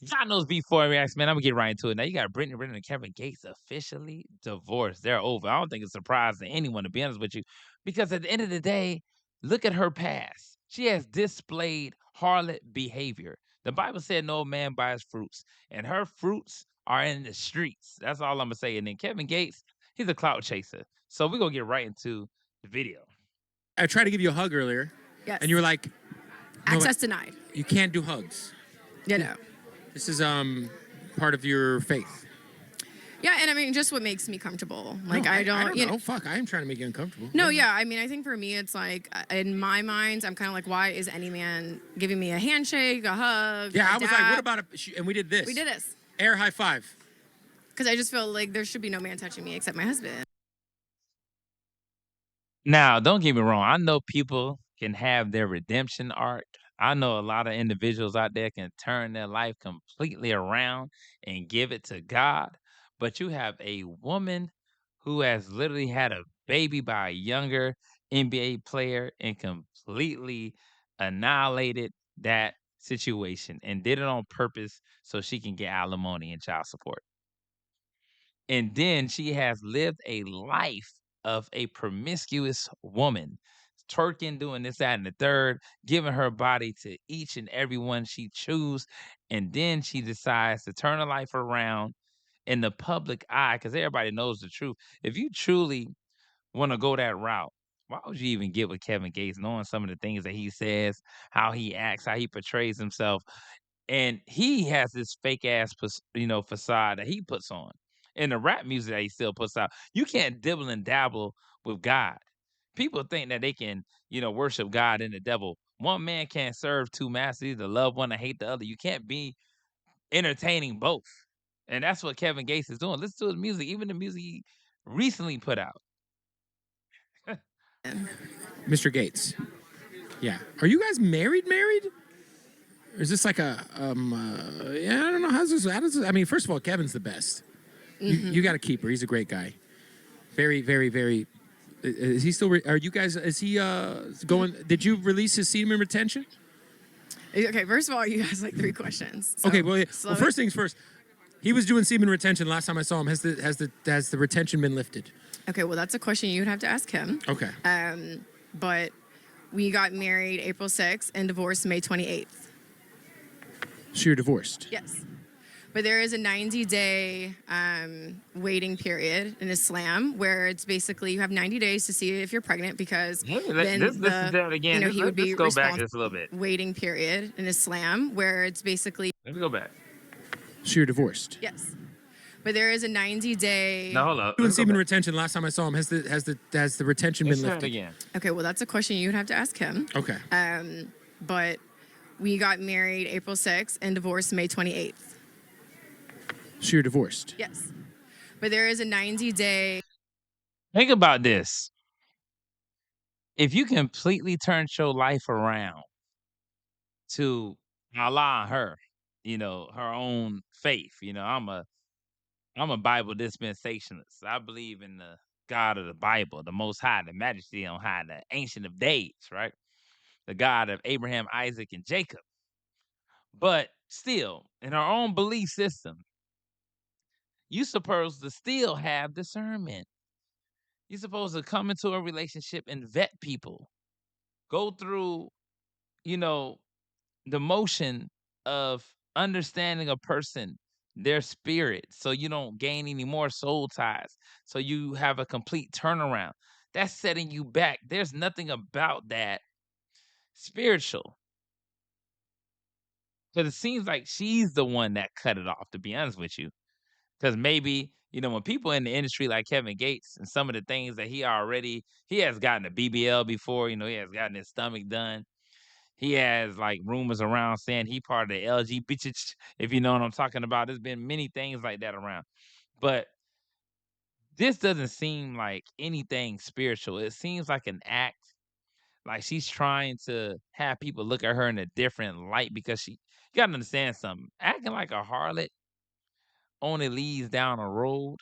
Y'all knows before reacts, man. I'm gonna get right into it. Now you got Brittany Renner and Kevin Gates officially divorced. They're over. I don't think it's a surprise to anyone, to be honest with you, because at the end of the day, look at her past. She has displayed harlot behavior. The Bible said no man buys fruits, and her fruits are in the streets. That's all I'm gonna say. And then Kevin Gates, he's a clout chaser. So we're gonna get right into the video. I tried to give you a hug earlier, Yes. and you were like, Access denied. you can't do hugs. You know. This is part of your faith. Yeah, and I mean, just what makes me comfortable. Like, No, I don't you know. Fuck, I am trying to make you uncomfortable. No, yeah. I mean, I think for me, it's like, in my mind, I'm kind of like, why is any man giving me a handshake, a hug? Yeah, a I was dap? like, what about and we did this. We did this. Air high five. Because I just feel like there should be no man touching me except my husband. Now, don't get me wrong. I know people can have their redemption arc. I know a lot of individuals out there can turn their life completely around and give it to God. But you have a woman who has literally had a baby by a younger NBA player and completely annihilated that situation and did it on purpose so she can get alimony and child support. And then she has lived a life of a promiscuous woman, twerking, doing this, that, and the third, giving her body to each and every one she choose. And then she decides to turn her life around in the public eye because everybody knows the truth. If you truly want to go that route, why would you even get with Kevin Gates, knowing some of the things that he says, how he acts, how he portrays himself? And he has this fake ass, facade that he puts on. And the rap music that he still puts out, you can't dibble and dabble with God. People think that they can, worship God and the devil. One man can't serve two masters, either love one or hate the other. You can't be entertaining both. And that's what Kevin Gates is doing. Listen to his music, even the music he recently put out. Mr. Gates. Yeah. Are you guys married? Or is this like a yeah, I don't know. How does this, I mean, first of all, Kevin's the best. You got to keep her. He's a great guy. Very, very, very. Is he still? Are you guys? Is he going? Did you release his semen retention? Okay, first of all, you asked like 3 questions. So Okay, well, first things first. He was doing semen retention last time I saw him. Has the retention been lifted? Okay, well, that's a question you would have to ask him. Okay. But we got married April 6th and divorced May 28th. So you're divorced? Yes. But there is a 90-day waiting period in Islam where it's basically you have 90 days to see if you're pregnant because then Listen to that again. he would be Let's go back responsible. just a little bit. Waiting period in Islam where it's basically Let me go back. So you're divorced? yes. But there is a 90-day. No, hold up. Doing semen retention. Last time I saw him, has the retention been lifted? Again. Okay, well, that's a question you would have to ask him. Okay. But we got married April 6th and divorced May 28th. So you're divorced? Yes. But there is a 90-day. Think about this. If you completely turned your life around to Allah and her, her own faith, I'm a Bible dispensationalist. I believe in the God of the Bible, the Most High, the Majesty on High, the Ancient of Days, right? The God of Abraham, Isaac, and Jacob. But still, in our own belief system, you're supposed to still have discernment. You're supposed to come into a relationship and vet people. Go through, the motion of understanding a person, their spirit, so you don't gain any more soul ties. So you have a complete turnaround. That's setting you back. There's nothing about that spiritual. Because it seems like she's the one that cut it off, to be honest with you. Because maybe, when people in the industry like Kevin Gates and some of the things that he has gotten a BBL before, he has gotten his stomach done. He has like rumors around saying he part of the LGBT, if you know what I'm talking about. There's been many things like that around. But this doesn't seem like anything spiritual. It seems like an act. Like she's trying to have people look at her in a different light because you gotta understand something. Acting like a harlot only leads down a road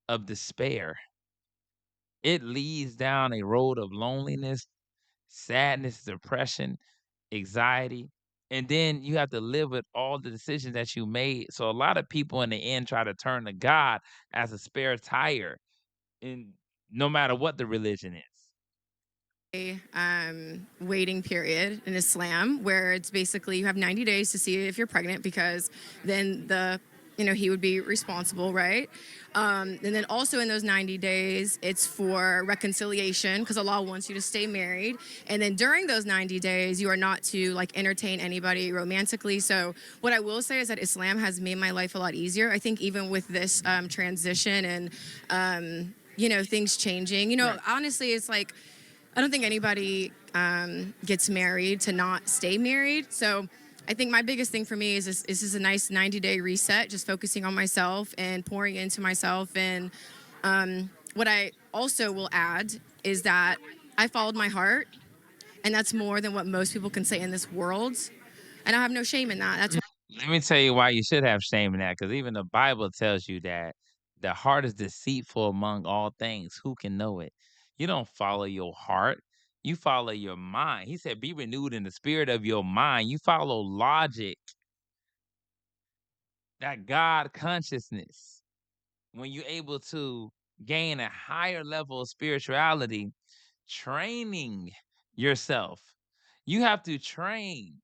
of despair. It leads down a road of loneliness, sadness, depression, anxiety. and then you have to live with all the decisions that you made. So a lot of people in the end try to turn to God as a spare tire, in no matter what the religion is. Waiting period in Islam where it's basically you have 90 days to see if you're pregnant because then he would be responsible, right? And then also in those 90 days, it's for reconciliation because Allah wants you to stay married. And then during those 90 days, you are not to like entertain anybody romantically. So what I will say is that Islam has made my life a lot easier. I think even with this transition and things changing, Right. honestly, it's like I don't think anybody gets married to not stay married. So I think my biggest thing for me is this is a nice 90-day reset, just focusing on myself and pouring into myself. And what I also will add is that I followed my heart, and that's more than what most people can say in this world. And I have no shame in that. That's Let me tell you why you should have shame in that, because even the Bible tells you that the heart is deceitful among all things. Who can know it? You don't follow your heart. You follow your mind. He said, be renewed in the spirit of your mind. You follow logic, that God consciousness. When you're able to gain a higher level of spirituality, training yourself. You have to train,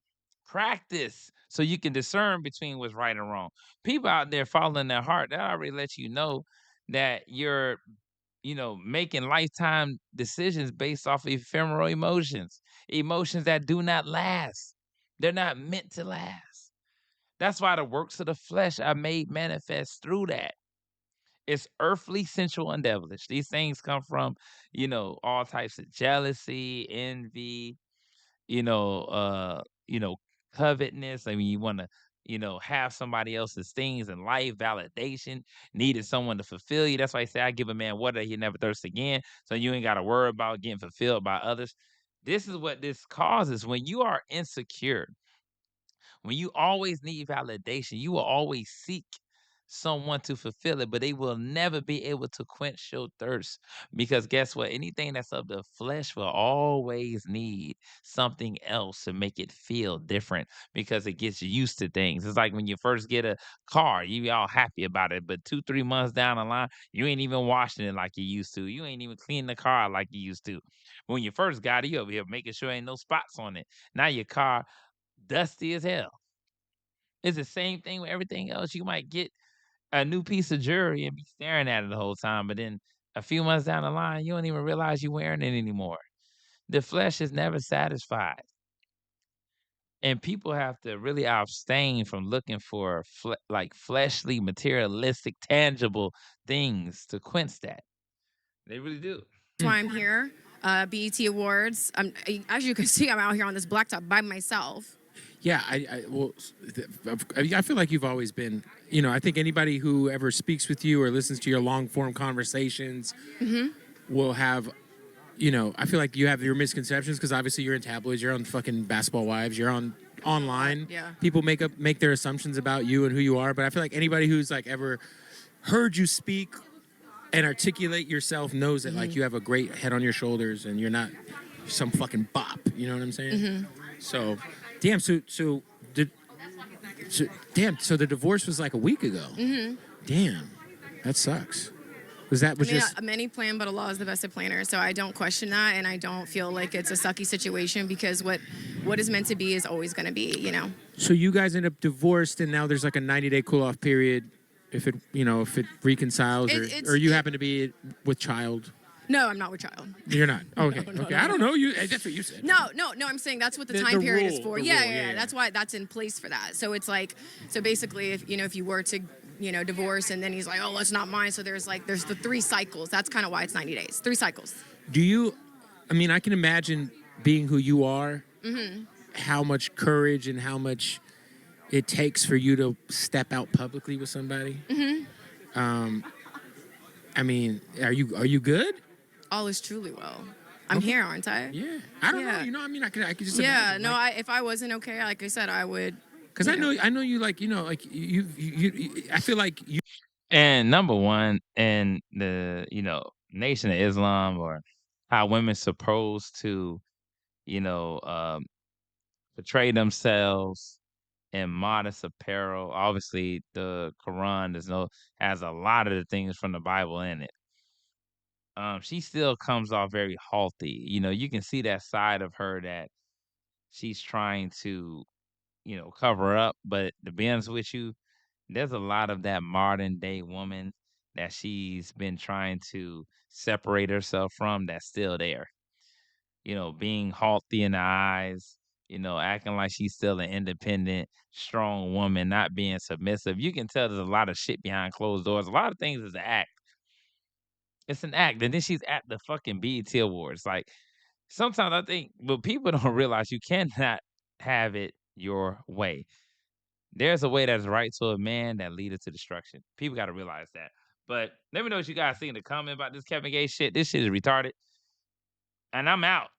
practice, so you can discern between what's right and wrong. People out there following their heart, that already lets you know that you're, making lifetime decisions based off ephemeral emotions, emotions that do not last. They're not meant to last. That's why the works of the flesh are made manifest through that. It's earthly, sensual, and devilish. These things come from, all types of jealousy, envy, you know, uh, you know, covetousness. I mean, you want to, have somebody else's things in life, validation, needed someone to fulfill you. That's why I say I give a man water, he never thirsts again. So you ain't got to worry about getting fulfilled by others. This is what this causes when you are insecure, when you always need validation, you will always seek someone to fulfill it, but they will never be able to quench your thirst. Because guess what? Anything that's of the flesh will always need something else to make it feel different because it gets used to things. It's like when you first get a car, you be all happy about it, but 2, 3 months down the line, you ain't even washing it like you used to. You ain't even cleaning the car like you used to. When you first got it, you over here making sure ain't no spots on it. Now your car dusty as hell. It's the same thing with everything else. You might get a new piece of jewelry and be staring at it the whole time, but then a few months down the line, you don't even realize you're wearing it anymore. The flesh is never satisfied. And people have to really abstain from looking for like fleshly, materialistic, tangible things to quench that. They really do. why I'm here. BET Awards. As you can see, I'm out here on this blacktop by myself. Yeah, I feel like you've always been, I think anybody who ever speaks with you or listens to your long form conversations will have, I feel like you have your misconceptions because obviously you're in tabloids, you're on fucking Basketball Wives, you're on online. Yeah. People make their assumptions about you and who you are, but I feel like anybody who's like ever heard you speak and articulate yourself knows that like you have a great head on your shoulders and you're not some fucking bop. You know what I'm saying? So, damn. So the divorce was like a week ago. Damn, that sucks. Was that was just many plan, but Allah is the best of planners. So I don't question that, and I don't feel like it's a sucky situation because what is meant to be is always going to be. So you guys end up divorced, and now there's like a 90-day cool off period. If it reconciles, or you happen to be with child. No, I'm not with child. You're not. Okay. No, okay. no, I don't know. That's what you said. No. I'm saying that's what the time period is for. Yeah. That's why that's in place for that. So it's like, so basically, if you were to, divorce and then he's like, oh, it's not mine. So there's the 3 cycles. That's kind of why it's 90 days. 3 cycles. I can imagine being who you are, how much courage and how much it takes for you to step out publicly with somebody. Are you good? All is truly well. I'm here, aren't I? Yeah. I don't know. I could just imagine. No. If I wasn't okay, like I said, I would. Because I know you like you I feel like you. And number one, in the Nation of Islam, or how women supposed to, you know, um, portray themselves in modest apparel. Obviously, the Quran has a lot of the things from the Bible in it. She still comes off very haughty. You can see that side of her that she's trying to, cover up. But to be honest with you, there's a lot of that modern day woman that she's been trying to separate herself from that's still there. Being haughty in the eyes, acting like she's still an independent, strong woman, not being submissive. You can tell there's a lot of shit behind closed doors. A lot of things is an act. It's an act. And then she's at the fucking BET Awards. Like, sometimes I think, but people don't realize you cannot have it your way. There's a way that's right to a man that leadeth to destruction. People got to realize that. But let me know what you guys think in the comment about this Kevin Gates shit. This shit is retarded. And I'm out.